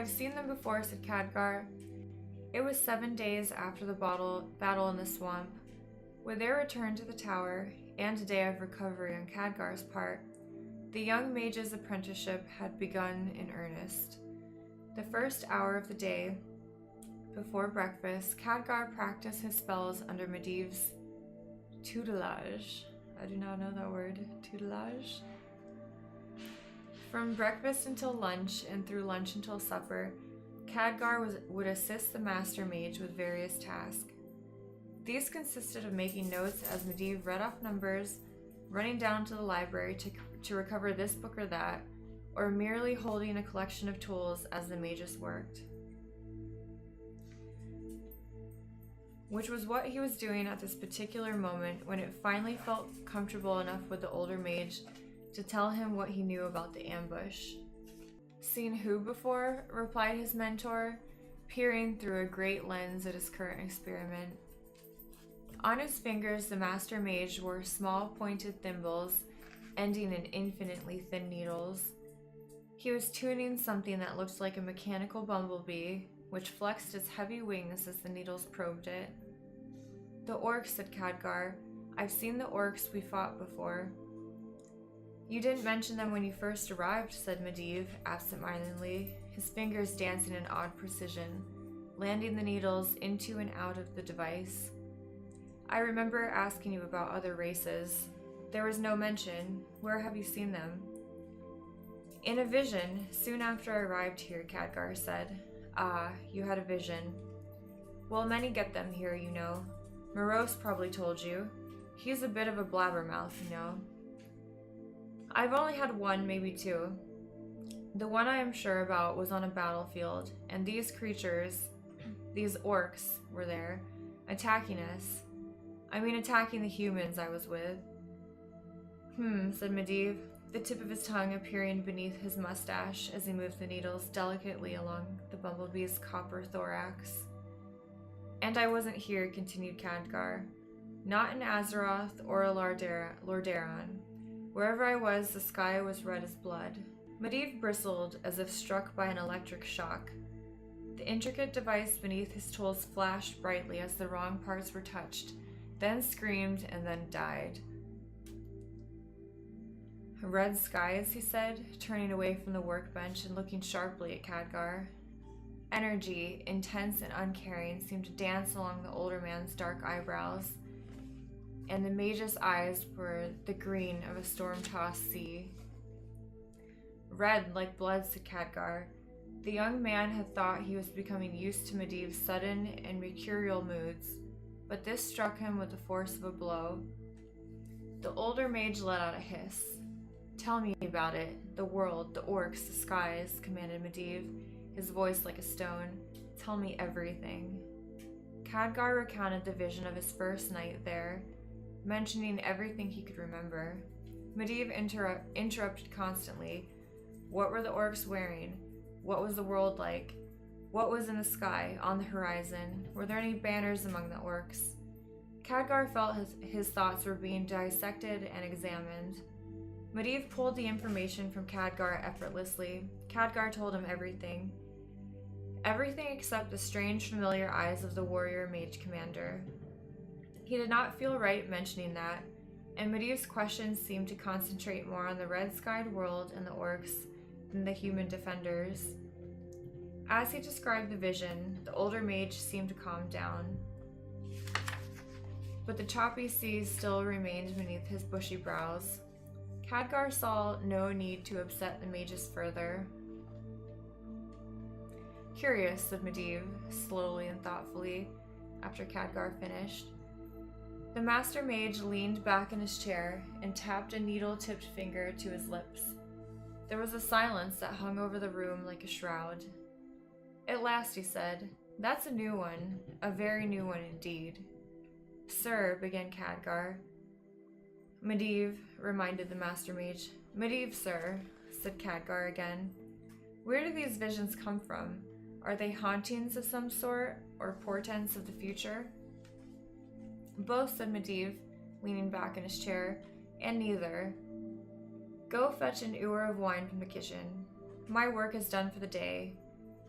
I've seen them before, said Khadgar. It was 7 days after the battle in the swamp. With their return to the tower, and a day of recovery on Khadgar's part, the young mage's apprenticeship had begun in earnest. The first hour of the day, before breakfast, Khadgar practiced his spells under Medivh's tutelage. I do not know that word, tutelage. From breakfast until lunch, and through lunch until supper, Khadgar would assist the Master Mage with various tasks. These consisted of making notes as Medivh read off numbers, running down to the library to recover this book or that, or merely holding a collection of tools as the magus worked. Which was what he was doing at this particular moment when it finally felt comfortable enough with the older mage to tell him what he knew about the ambush. Seen who before? Replied his mentor, peering through a great lens at his current experiment. On his fingers, the Master Mage wore small pointed thimbles, ending in infinitely thin needles. He was tuning something that looked like a mechanical bumblebee, which flexed its heavy wings as the needles probed it. The orcs, said Khadgar. I've seen the orcs we fought before. You didn't mention them when you first arrived, said Medivh, absent-mindedly, his fingers dancing in odd precision, landing the needles into and out of the device. I remember asking you about other races. There was no mention. Where have you seen them? In a vision, soon after I arrived here, Khadgar said. Ah, you had a vision. Well, many get them here, you know. Morose probably told you. He's a bit of a blabbermouth, you know. I've only had one, maybe two. The one I am sure about was on a battlefield, and these creatures, these orcs, were there, attacking us. I mean attacking the humans I was with. Said Medivh, the tip of his tongue appearing beneath his mustache as he moved the needles delicately along the bumblebee's copper thorax. And I wasn't here, continued Khadgar. Not in Azeroth or Lordaeron. Wherever I was, the sky was red as blood. Medivh bristled as if struck by an electric shock. The intricate device beneath his tools flashed brightly as the wrong parts were touched, then screamed and then died. Red skies, he said, turning away from the workbench and looking sharply at Khadgar. Energy, intense and uncaring, seemed to dance along the older man's dark eyebrows, and the mage's eyes were the green of a storm-tossed sea. Red like blood, said Khadgar. The young man had thought he was becoming used to Medivh's sudden and mercurial moods, but this struck him with the force of a blow. The older mage let out a hiss. Tell me about it. The world, the orcs, the skies, commanded Medivh, his voice like a stone. Tell me everything. Khadgar recounted the vision of his first night there, mentioning everything he could remember. Medivh interrupted constantly. What were the orcs wearing? What was the world like? What was in the sky, on the horizon? Were there any banners among the orcs? Khadgar felt his thoughts were being dissected and examined. Medivh pulled the information from Khadgar effortlessly. Khadgar told him everything. Everything except the strange, familiar eyes of the warrior mage commander. He did not feel right mentioning that, and Medivh's questions seemed to concentrate more on the red-skied world and the orcs than the human defenders. As he described the vision, the older mage seemed to calm down, but the choppy seas still remained beneath his bushy brows. Khadgar saw no need to upset the mages further. Curious, said Medivh, slowly and thoughtfully, after Khadgar finished. The Master Mage leaned back in his chair and tapped a needle-tipped finger to his lips. There was a silence that hung over the room like a shroud. At last he said, That's a new one, a very new one indeed. Sir, began Khadgar. Medivh, reminded the Master Mage. Medivh, sir, said Khadgar again. Where do these visions come from? Are they hauntings of some sort, or portents of the future? Both, said Medivh, leaning back in his chair, and neither. Go fetch an ewer of wine from the kitchen. My work is done for the day.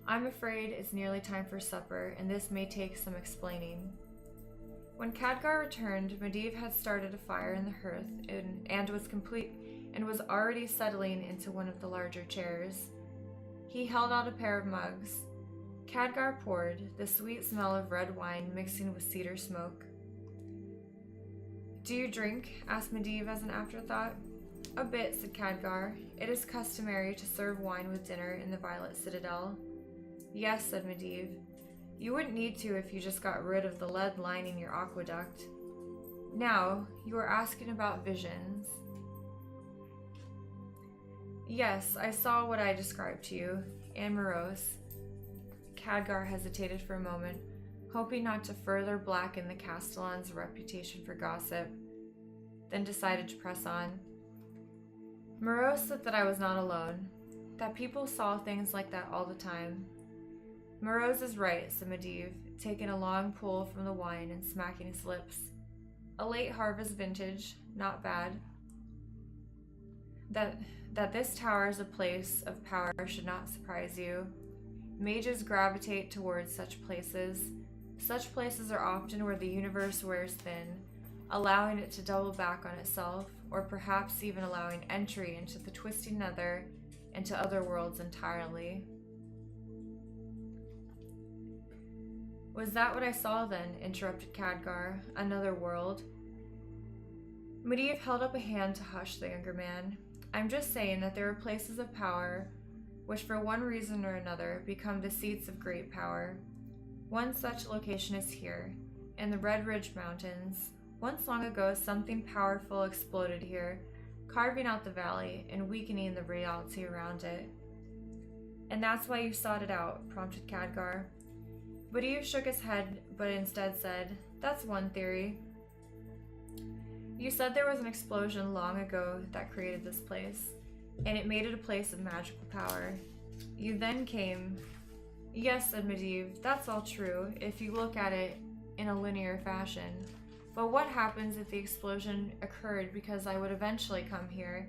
I'm afraid it's nearly time for supper, and this may take some explaining. When Khadgar returned, Medivh had started a fire in the hearth and was already settling into one of the larger chairs. He held out a pair of mugs. Khadgar poured, the sweet smell of red wine mixing with cedar smoke. "Do you drink?" asked Medivh as an afterthought. "A bit," said Khadgar. "It is customary to serve wine with dinner in the Violet Citadel." "Yes," said Medivh. "You wouldn't need to if you just got rid of the lead lining your aqueduct. Now, you are asking about visions." "Yes, I saw what I described to you, and morose." Khadgar hesitated for a moment, hoping not to further blacken the Castellan's reputation for gossip, then decided to press on. "Morose said that I was not alone, that people saw things like that all the time." "Morose is right," said Medivh, taking a long pull from the wine and smacking his lips. "A late harvest vintage, not bad. That this tower is a place of power should not surprise you. Mages gravitate towards such places. Such places are often where the universe wears thin, allowing it to double back on itself, or perhaps even allowing entry into the twisting nether and to other worlds entirely." "Was that what I saw then?" interrupted Khadgar. "Another world?" Medivh held up a hand to hush the younger man. "I'm just saying that there are places of power which for one reason or another become the seats of great power. One such location is here, in the Red Ridge Mountains. Once long ago, something powerful exploded here, carving out the valley and weakening the reality around it." "And that's why you sought it out," prompted Khadgar. Medivh shook his head, but instead said, "That's one theory. You said there was an explosion long ago that created this place, and it made it a place of magical power. You then came—" "Yes," said Medivh, "that's all true, if you look at it in a linear fashion. But what happens if the explosion occurred because I would eventually come here,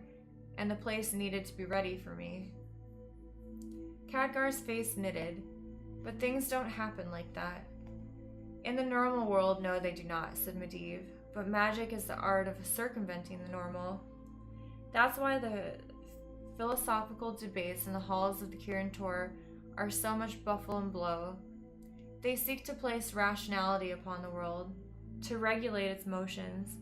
and the place needed to be ready for me?" Khadgar's face knitted. "But things don't happen like that." "In the normal world, no, they do not," said Medivh. "But magic is the art of circumventing the normal. That's why the philosophical debates in the halls of the Kirin Tor are so much buffle and blow. They seek to place rationality upon the world, to regulate its motions.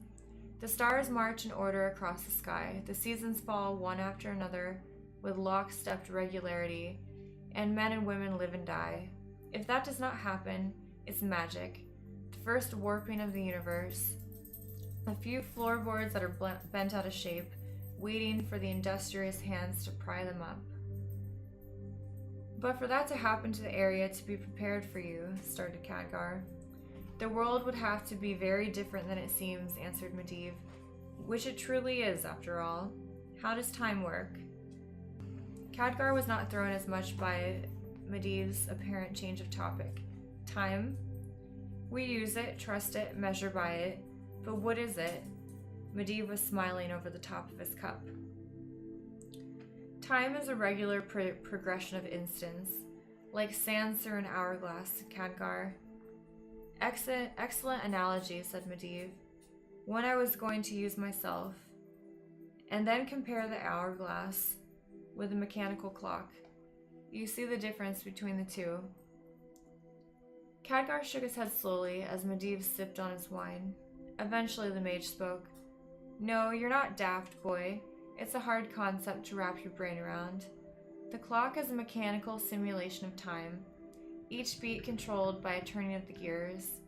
The stars march in order across the sky, the seasons fall one after another with lockstep regularity, and men and women live and die. If that does not happen, it's magic, the first warping of the universe. A few floorboards that are bent out of shape, waiting for the industrious hands to pry them up." "But for that to happen to the area to be prepared for you," started Khadgar. "The world would have to be very different than it seems," answered Medivh. "Which it truly is, after all. How does time work?" Khadgar was not thrown as much by Medivh's apparent change of topic. "Time? We use it, trust it, measure by it. But what is it?" Medivh was smiling over the top of his cup. "Time is a regular progression of instants, like sands through an hourglass," said Khadgar. Excellent analogy," said Medivh. "One I was going to use myself. And then compare the hourglass with a mechanical clock. You see the difference between the two." Khadgar shook his head slowly as Medivh sipped on his wine. Eventually the mage spoke. "No, you're not daft, boy. It's a hard concept to wrap your brain around. The clock is a mechanical simulation of time, each beat controlled by a turning of the gears.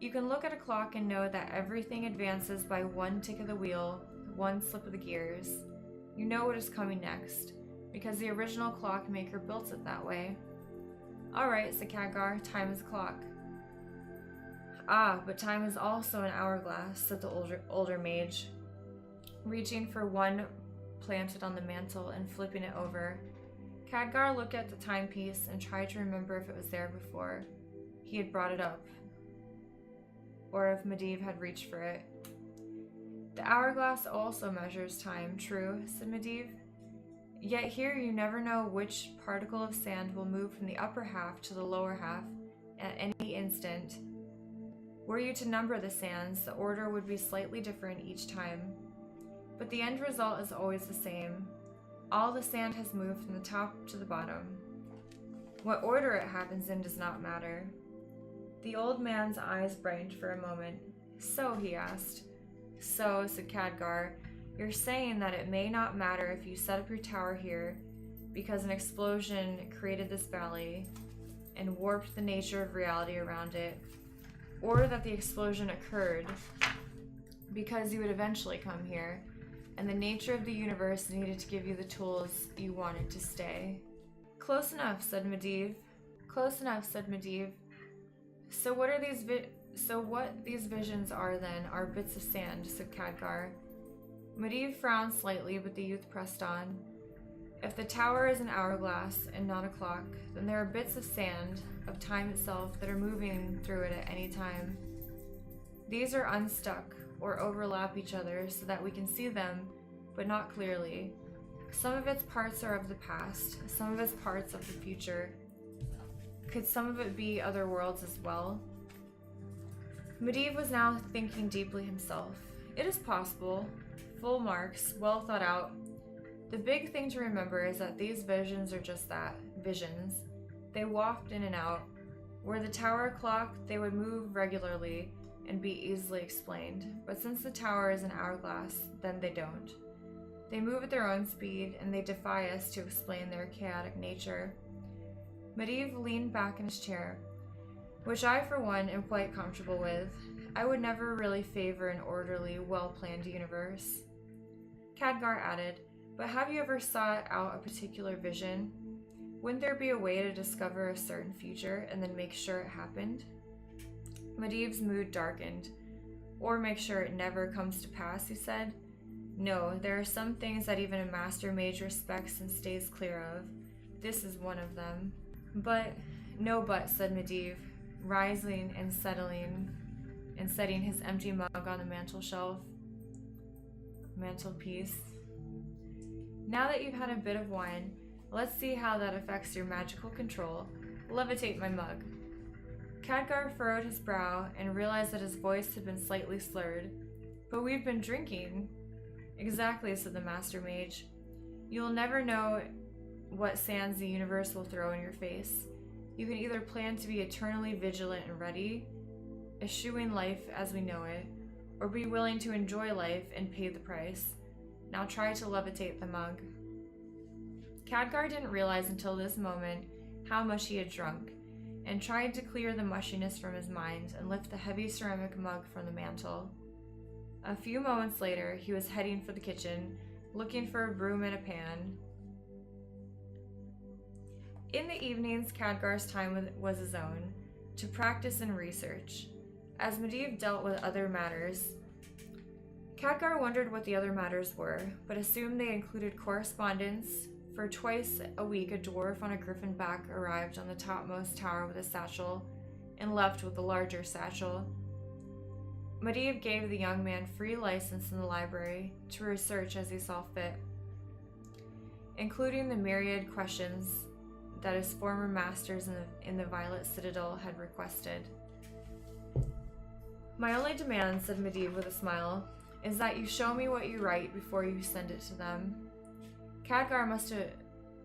You can look at a clock and know that everything advances by one tick of the wheel, one slip of the gears. You know what is coming next, because the original clockmaker built it that way." "All right," said Khadgar, "time is a clock." "Ah, but time is also an hourglass," said the older mage, reaching for one planted on the mantle and flipping it over. Khadgar looked at the timepiece and tried to remember if it was there before he had brought it up, or if Medivh had reached for it. "The hourglass also measures time, true," said Medivh. Yet here you never know which particle of sand will move from the upper half to the lower half at any instant. Were you to number the sands, the order would be slightly different each time. But the end result is always the same. All the sand has moved from the top to the bottom. What order it happens in does not matter. The old man's eyes brightened for a moment. So, he asked. So, said Khadgar, you're saying that it may not matter if you set up your tower here because an explosion created this valley and warped the nature of reality around it, or that the explosion occurred because you would eventually come here and the nature of the universe needed to give you the tools you wanted to stay. Close enough, said Medivh. Close enough, said Medivh. So what these visions are then are bits of sand, said Khadgar. Medivh frowned slightly, but the youth pressed on. If the tower is an hourglass and not a clock, then there are bits of sand, of time itself, that are moving through it at any time. These are unstuck, or overlap each other so that we can see them, but not clearly. Some of its parts are of the past, some of its parts of the future. Could some of it be other worlds as well? Medivh was now thinking deeply himself. It is possible. Full marks, well thought out. The big thing to remember is that these visions are just that, visions. They waft in and out. Were the tower a clock, they would move regularly and be easily explained. But since the tower is an hourglass, then they don't. They move at their own speed, and they defy us to explain their chaotic nature. Medivh leaned back in his chair, which I, for one, am quite comfortable with. I would never really favor an orderly, well-planned universe. Khadgar added, but have you ever sought out a particular vision? Wouldn't there be a way to discover a certain future and then make sure it happened? Medivh's mood darkened. Or make sure it never comes to pass, he said. No, there are some things that even a master mage respects and stays clear of. This is one of them. But, no but, said Medivh, rising and setting his empty mug on the mantelpiece. Now that you've had a bit of wine, let's see how that affects your magical control. Levitate my mug. Khadgar furrowed his brow and realized that his voice had been slightly slurred. But we've been drinking. Exactly, said the Master Mage. You'll never know what sands the universe will throw in your face. You can either plan to be eternally vigilant and ready, eschewing life as we know it, or be willing to enjoy life and pay the price. Now try to levitate the mug. Khadgar didn't realize until this moment how much he had drunk, and tried to clear the mushiness from his mind and lift the heavy ceramic mug from the mantel. A few moments later, he was heading for the kitchen, looking for a broom and a pan. In the evenings, Khadgar's time was his own, to practice and research. As Medivh dealt with other matters, Khadgar wondered what the other matters were, but assumed they included correspondence, for twice a week a dwarf on a griffin back arrived on the topmost tower with a satchel, and left with a larger satchel. Medivh gave the young man free license in the library to research as he saw fit, including the myriad questions that his former masters in the Violet Citadel had requested. My only demand, said Medivh with a smile, is that you show me what you write before you send it to them. Khadgar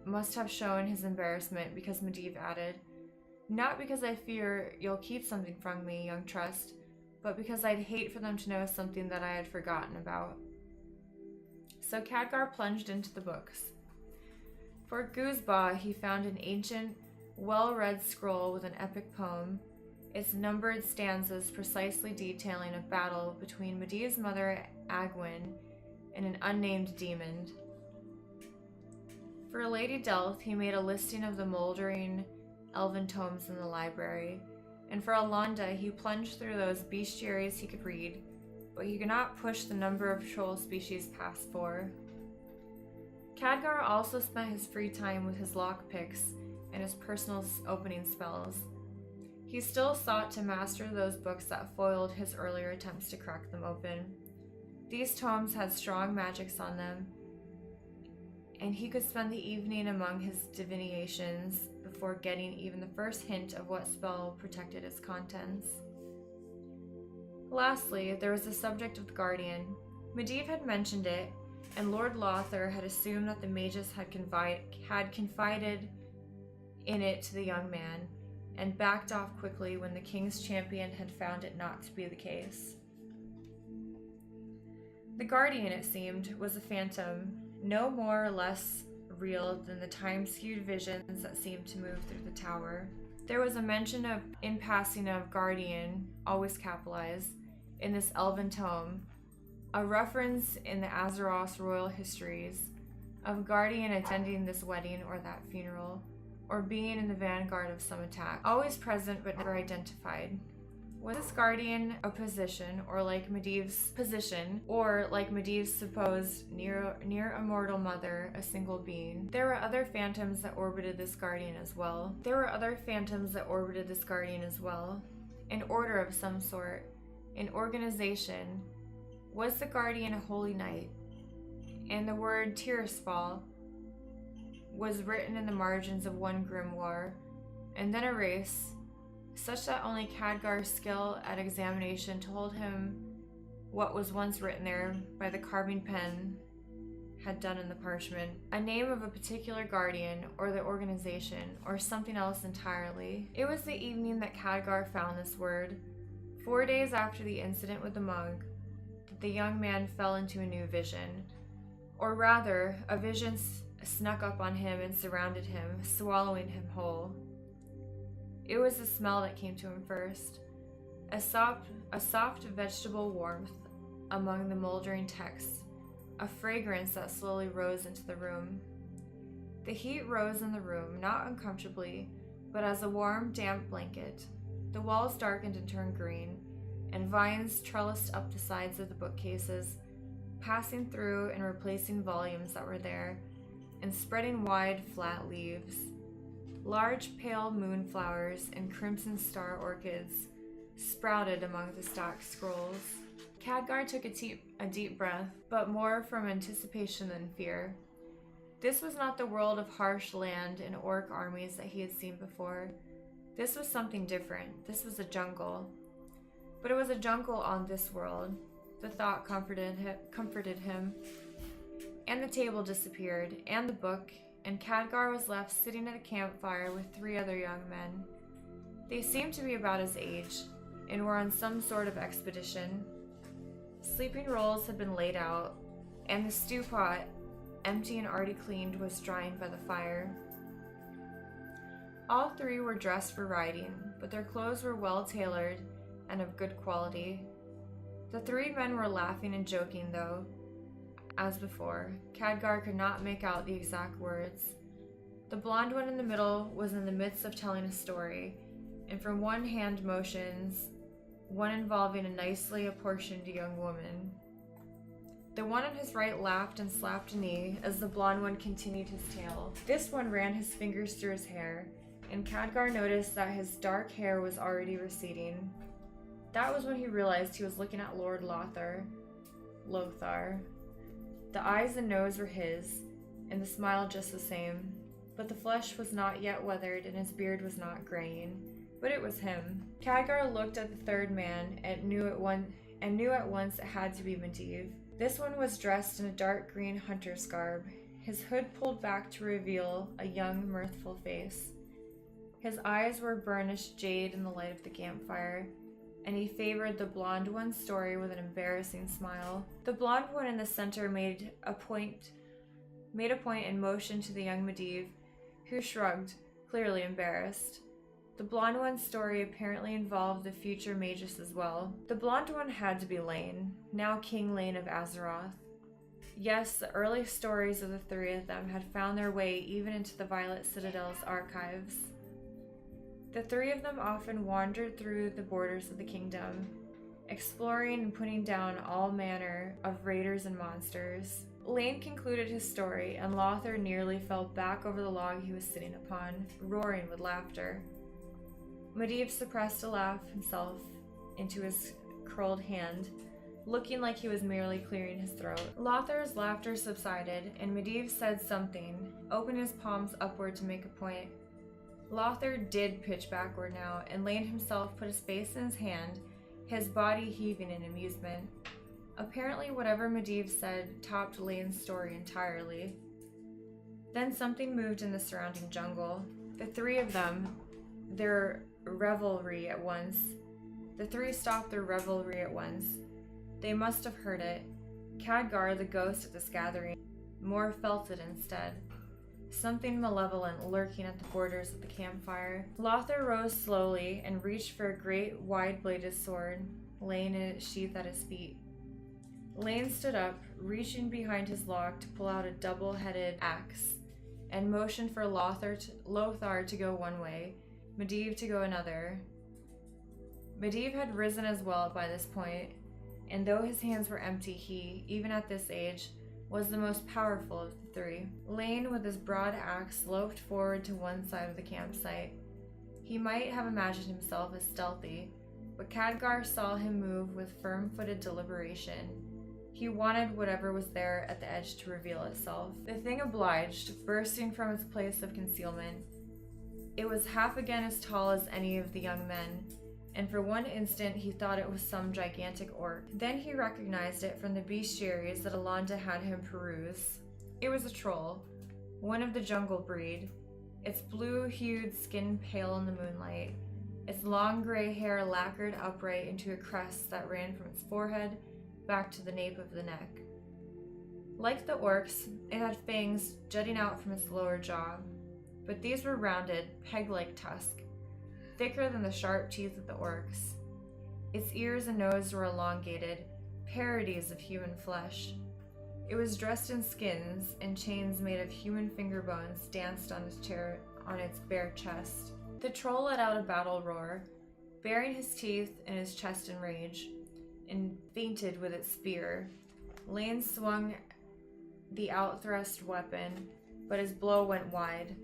must have shown his embarrassment because Medivh added, not because I fear you'll keep something from me, young trust, but because I'd hate for them to know something that I had forgotten about. So Khadgar plunged into the books. For Guzba, he found an ancient, well-read scroll with an epic poem, its numbered stanzas precisely detailing a battle between Medivh's mother, Agwyn, and an unnamed demon. For Lady Delth, he made a listing of the moldering elven tomes in the library, and for Alonda, he plunged through those bestiaries he could read, but he could not push the number of troll species past 4. Khadgar also spent his free time with his lockpicks and his personal opening spells. He still sought to master those books that foiled his earlier attempts to crack them open. These tomes had strong magics on them, and he could spend the evening among his divinations before getting even the first hint of what spell protected its contents. Lastly, there was the subject of the Guardian. Medivh had mentioned it, and Lord Lothar had assumed that the mages had confided in it to the young man, and backed off quickly when the king's champion had found it not to be the case. The Guardian, it seemed, was a phantom, no more or less real than the time-skewed visions that seemed to move through the tower. There was a mention in passing of Guardian, always capitalized, in this elven tome, a reference in the Azeroth's royal histories of Guardian attending this wedding or that funeral, or being in the vanguard of some attack, always present but never identified. Was this Guardian a position, or like Medivh's position, or like Medivh's supposed near immortal mother, a single being? There were other phantoms that orbited this Guardian as well. An order of some sort, an organization. Was the Guardian a holy knight? And the word Tirisfal was written in the margins of one grimoire, and then erased, such that only Khadgar's skill at examination told him what was once written there by the carving pen had done in the parchment. A name of a particular guardian, or the organization, or something else entirely. It was the evening that Khadgar found this word, 4 days after the incident with the mug, that the young man fell into a new vision. Or rather, a vision snuck up on him and surrounded him, swallowing him whole. It was the smell that came to him first, a soft vegetable warmth among the moldering texts, a fragrance that slowly rose into the room. The heat rose in the room, not uncomfortably, but as a warm, damp blanket. The walls darkened and turned green, and vines trellised up the sides of the bookcases, passing through and replacing volumes that were there, and spreading wide, flat leaves. Large pale moonflowers and crimson star orchids sprouted among the stacked scrolls. Khadgar took a deep breath, but more from anticipation than fear. This was not the world of harsh land and orc armies that he had seen before. This was something different. This was a jungle. But it was a jungle on this world. The thought comforted him. And the table disappeared, and the book, and Khadgar was left sitting at a campfire with 3 other young men. They seemed to be about his age, and were on some sort of expedition. Sleeping rolls had been laid out, and the stew pot, empty and already cleaned, was drying by the fire. All 3 were dressed for riding, but their clothes were well tailored and of good quality. The 3 men were laughing and joking, though, as before. Khadgar could not make out the exact words. The blonde one in the middle was in the midst of telling a story, and from one hand motions, one involving a nicely apportioned young woman. The one on his right laughed and slapped a knee as the blonde one continued his tale. This one ran his fingers through his hair, and Khadgar noticed that his dark hair was already receding. That was when he realized he was looking at Lord Lothar. The eyes and nose were his, and the smile just the same, but the flesh was not yet weathered and his beard was not graying. But it was him. Khadgar looked at the 3rd man and knew at once it had to be Medivh. This one was dressed in a dark green hunter's garb, his hood pulled back to reveal a young, mirthful face. His eyes were burnished jade in the light of the campfire, and he favored the blonde one's story with an embarrassing smile. The blonde one in the center made a point and motioned to the young Medivh, who shrugged, clearly embarrassed. The blonde one's story apparently involved the future magus as well. The blonde one had to be Lane, now King Lane of Azeroth. Yes, the early stories of the 3 of them had found their way even into the Violet Citadel's archives. The 3 of them often wandered through the borders of the kingdom, exploring and putting down all manner of raiders and monsters. Lane concluded his story, and Lothar nearly fell back over the log he was sitting upon, roaring with laughter. Medivh suppressed a laugh himself into his curled hand, looking like he was merely clearing his throat. Lothar's laughter subsided, and Medivh said something, opened his palms upward to make a point. Lothar did pitch backward now, and Lane himself put his face in his hand, his body heaving in amusement. Apparently whatever Medivh said topped Lane's story entirely. Then something moved in the surrounding jungle. The three of them, their revelry at once. The three stopped their revelry at once. They must have heard it. Khadgar, the ghost at this gathering, more felt it instead. Something malevolent lurking at the borders of the campfire. Lothar rose slowly and reached for a great, wide-bladed sword, laying in its sheath at his feet. Lane stood up, reaching behind his log to pull out a double-headed axe, and motioned for Lothar to go one way, Medivh to go another. Medivh had risen as well by this point, and though his hands were empty, he, even at this age, was the most powerful of the three. Lane, with his broad axe, loped forward to one side of the campsite. He might have imagined himself as stealthy, but Khadgar saw him move with firm-footed deliberation. He wanted whatever was there at the edge to reveal itself. The thing obliged, bursting from its place of concealment. It was half again as tall as any of the young men, and for one instant he thought it was some gigantic orc. Then he recognized it from the bestiaries that Alonda had him peruse. It was a troll, one of the jungle breed, its blue-hued skin pale in the moonlight, its long gray hair lacquered upright into a crest that ran from its forehead back to the nape of the neck. Like the orcs, it had fangs jutting out from its lower jaw, but these were rounded, peg-like tusks, thicker than the sharp teeth of the orcs. Its ears and nose were elongated, parodies of human flesh. It was dressed in skins, and chains made of human finger bones danced on its bare chest. The troll let out a battle roar, baring his teeth in his chest in rage, and feinted with its spear. Lane swung the outthrust weapon, but his blow went wide.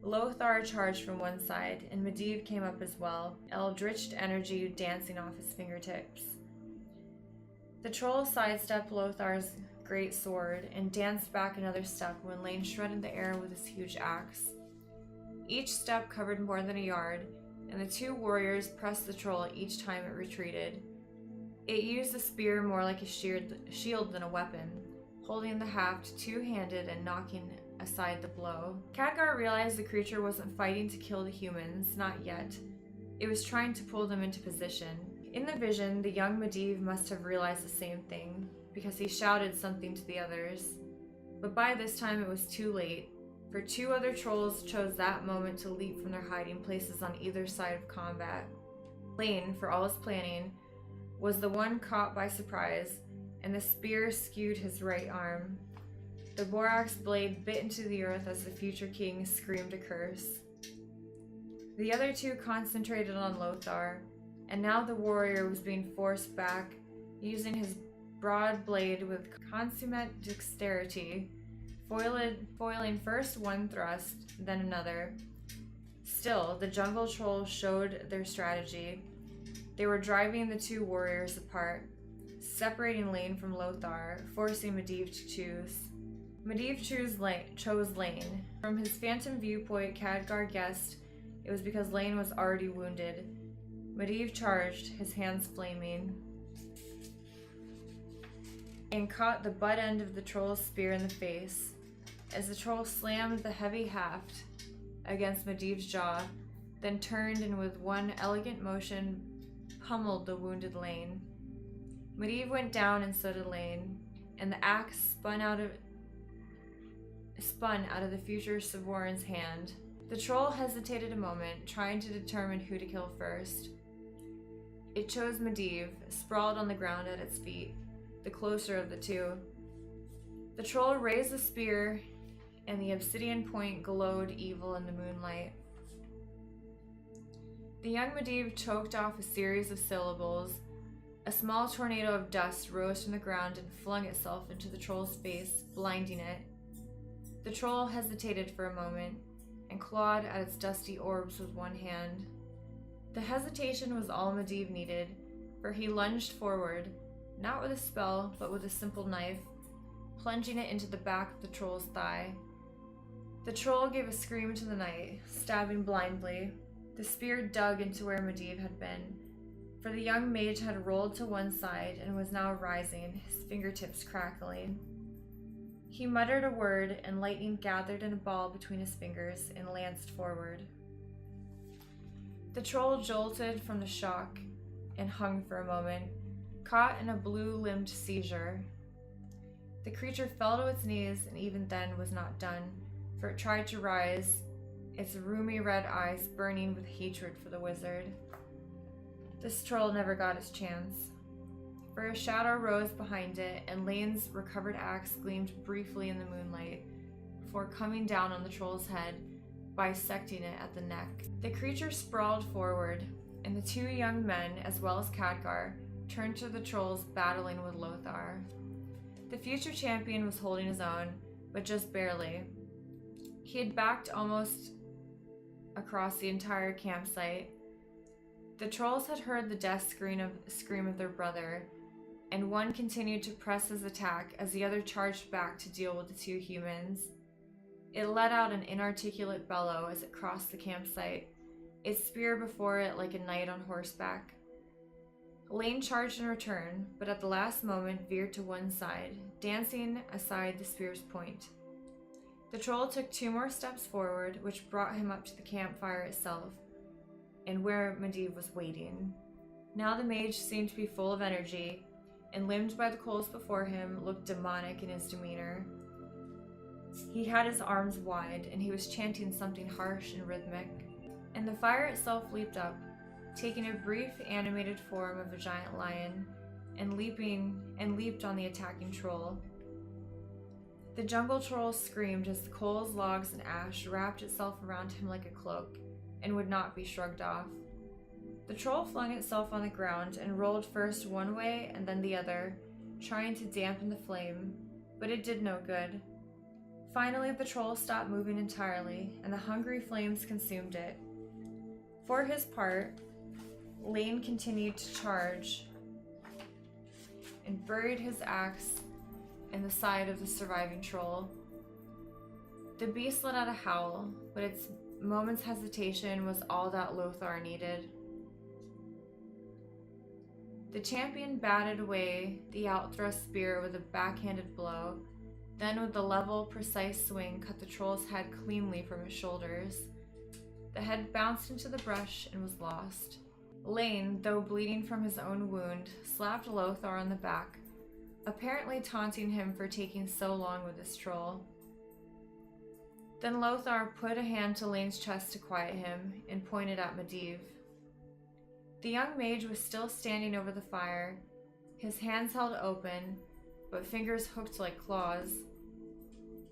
Lothar charged from one side, and Medivh came up as well, eldritch energy dancing off his fingertips. The troll sidestepped Lothar's great sword and danced back another step when Lane shredded the air with his huge axe. Each step covered more than a yard, and the two warriors pressed the troll each time it retreated. It used the spear more like a shield than a weapon, holding the haft two-handed and knocking aside the blow. Khadgar realized the creature wasn't fighting to kill the humans, not yet. It was trying to pull them into position. In the vision, the young Medivh must have realized the same thing, because he shouted something to the others. But by this time it was too late, for two other trolls chose that moment to leap from their hiding places on either side of combat. Lane, for all his planning, was the one caught by surprise, and the spear skewed his right arm. The borax blade bit into the earth as the future king screamed a curse. The other two concentrated on Lothar, and now the warrior was being forced back, using his broad blade with consummate dexterity, foiling first one thrust, then another. Still, the jungle trolls showed their strategy. They were driving the two warriors apart, separating Lane from Lothar, forcing Medivh to choose. Medivh chose Lane. From his phantom viewpoint, Khadgar guessed it was because Lane was already wounded. Medivh charged, his hands flaming, and caught the butt end of the troll's spear in the face. As the troll slammed the heavy haft against Medivh's jaw, then turned and with one elegant motion pummeled the wounded Lane. Medivh went down and so did Lane, and the axe spun out of the future Savoran's hand. The troll hesitated a moment, trying to determine who to kill first. It chose Medivh, sprawled on the ground at its feet, the closer of the two. The troll raised the spear, and the obsidian point glowed evil in the moonlight. The young Medivh choked off a series of syllables. A small tornado of dust rose from the ground and flung itself into the troll's face, blinding it. The troll hesitated for a moment and clawed at its dusty orbs with one hand. The hesitation was all Medivh needed, for he lunged forward, not with a spell, but with a simple knife, plunging it into the back of the troll's thigh. The troll gave a scream into the night, stabbing blindly. The spear dug into where Medivh had been, for the young mage had rolled to one side and was now rising, his fingertips crackling. He muttered a word, and lightning gathered in a ball between his fingers and lanced forward. The troll jolted from the shock and hung for a moment, caught in a blue-limbed seizure. The creature fell to its knees, and even then was not done, for it tried to rise, its rheumy red eyes burning with hatred for the wizard. This troll never got his chance, for a shadow rose behind it, and Lane's recovered axe gleamed briefly in the moonlight, before coming down on the troll's head, bisecting it at the neck. The creature sprawled forward, and the two young men, as well as Khadgar, turned to the trolls battling with Lothar. The future champion was holding his own, but just barely. He had backed almost across the entire campsite. The trolls had heard the death scream of their brother, and one continued to press his attack as the other charged back to deal with the two humans. It let out an inarticulate bellow as it crossed the campsite, its spear before it like a knight on horseback. Lane charged in return, but at the last moment veered to one side, dancing aside the spear's point. The troll took 2 more steps forward, which brought him up to the campfire itself, and where Medivh was waiting. Now the mage seemed to be full of energy, and limbed by the coals before him, looked demonic in his demeanor. He had his arms wide, and he was chanting something harsh and rhythmic, and the fire itself leaped up, taking a brief animated form of a giant lion, and leaped on the attacking troll. The jungle troll screamed as the coals, logs, and ash wrapped itself around him like a cloak, and would not be shrugged off. The troll flung itself on the ground and rolled first one way and then the other, trying to dampen the flame, but it did no good. Finally, the troll stopped moving entirely, and the hungry flames consumed it. For his part, Lane continued to charge and buried his axe in the side of the surviving troll. The beast let out a howl, but its moment's hesitation was all that Lothar needed. The champion batted away the outthrust spear with a backhanded blow, then with a level, precise swing cut the troll's head cleanly from his shoulders. The head bounced into the brush and was lost. Lane, though bleeding from his own wound, slapped Lothar on the back, apparently taunting him for taking so long with this troll. Then Lothar put a hand to Lane's chest to quiet him and pointed at Medivh. The young mage was still standing over the fire, his hands held open, but fingers hooked like claws.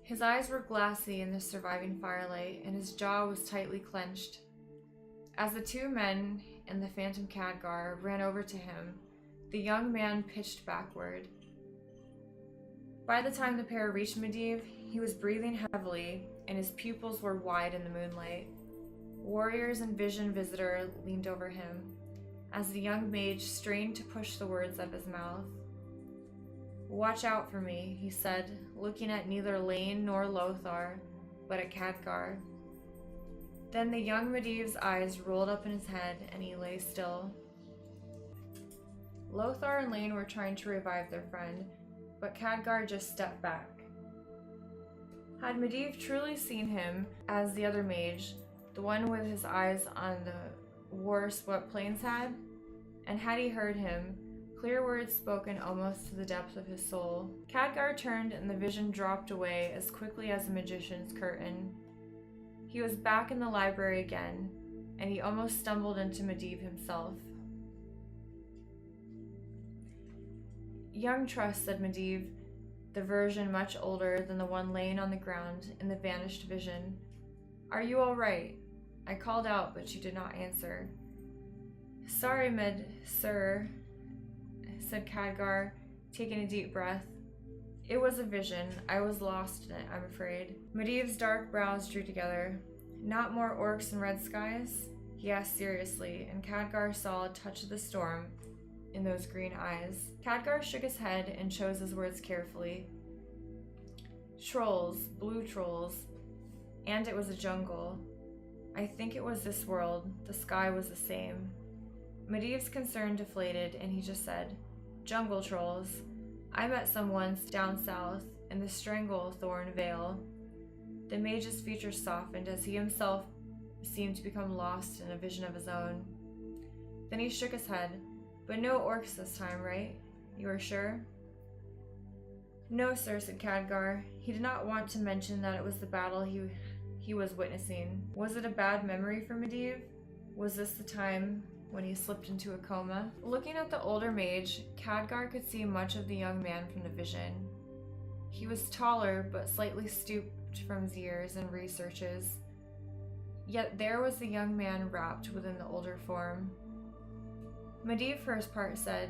His eyes were glassy in the surviving firelight, and his jaw was tightly clenched. As the two men and the phantom Khadgar ran over to him, the young man pitched backward. By the time the pair reached Medivh, he was breathing heavily, and his pupils were wide in the moonlight. Warriors and vision visitor leaned over him, as the young mage strained to push the words out of his mouth. "Watch out for me," he said, looking at neither Lane nor Lothar, but at Khadgar. Then the young Medivh's eyes rolled up in his head, and he lay still. Lothar and Lane were trying to revive their friend, but Khadgar just stepped back. Had Medivh truly seen him as the other mage, the one with his eyes on the worse what Plains had? And had he heard him, clear words spoken almost to the depth of his soul? Khadgar turned, and the vision dropped away as quickly as a magician's curtain. He was back in the library again, and he almost stumbled into Medivh himself. "Young Trust," said Medivh, the version much older than the one laying on the ground in the vanished vision. "Are you all right?" I called out, but she did not answer. "Sorry, sir," said Khadgar, taking a deep breath. "It was a vision. I was lost in it, I'm afraid." Medivh's dark brows drew together. "Not more orcs and red skies?" he asked seriously, and Khadgar saw a touch of the storm in those green eyes. Khadgar shook his head and chose his words carefully. Trolls, blue trolls, and it was a jungle. I think it was this world. The sky was the same. Medivh's concern deflated, and he just said, jungle trolls. I met some once down south in the Stranglethorn Vale. The mage's features softened as he himself seemed to become lost in a vision of his own. Then he shook his head. But no orcs this time, right? You are sure? No, sir, said Khadgar. He did not want to mention that it was the battle he was witnessing. Was it a bad memory for Medivh? Was this the time when he slipped into a coma? Looking at the older mage, Khadgar could see much of the young man from the vision. He was taller, but slightly stooped from his years and researches. Yet there was the young man wrapped within the older form. Medivh, for his part, said,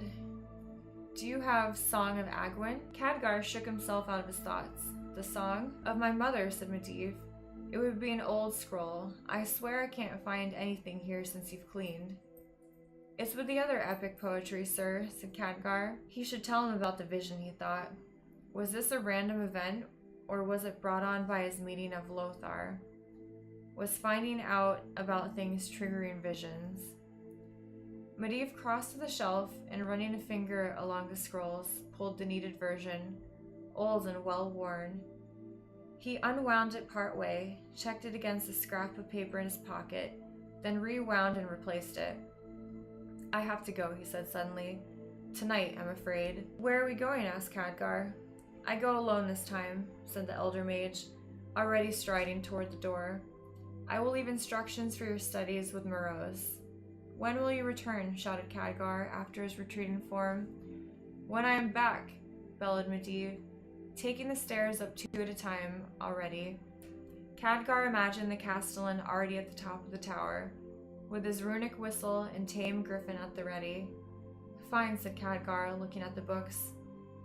Do you have Song of Agwin? Khadgar shook himself out of his thoughts. The song? Of my mother, said Medivh. It would be an old scroll. I swear I can't find anything here since you've cleaned. It's with the other epic poetry, sir, said Khadgar. He should tell him about the vision, he thought. Was this a random event, or was it brought on by his meeting of Lothar? Was finding out about things triggering visions? Medivh crossed to the shelf and, running a finger along the scrolls, pulled the needed version, old and well-worn. He unwound it partway, checked it against a scrap of paper in his pocket, then rewound and replaced it. I have to go, he said suddenly. Tonight, I'm afraid. Where are we going? Asked Khadgar. I go alone this time, said the elder mage, already striding toward the door. I will leave instructions for your studies with Morose. When will you return? Shouted Khadgar after his retreating form. When I am back, bellowed Medivh, taking the stairs up 2 at a time already. Khadgar imagined the Castellan already at the top of the tower, with his runic whistle and tame griffin at the ready. Fine, said Khadgar, looking at the books.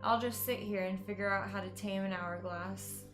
I'll just sit here and figure out how to tame an hourglass.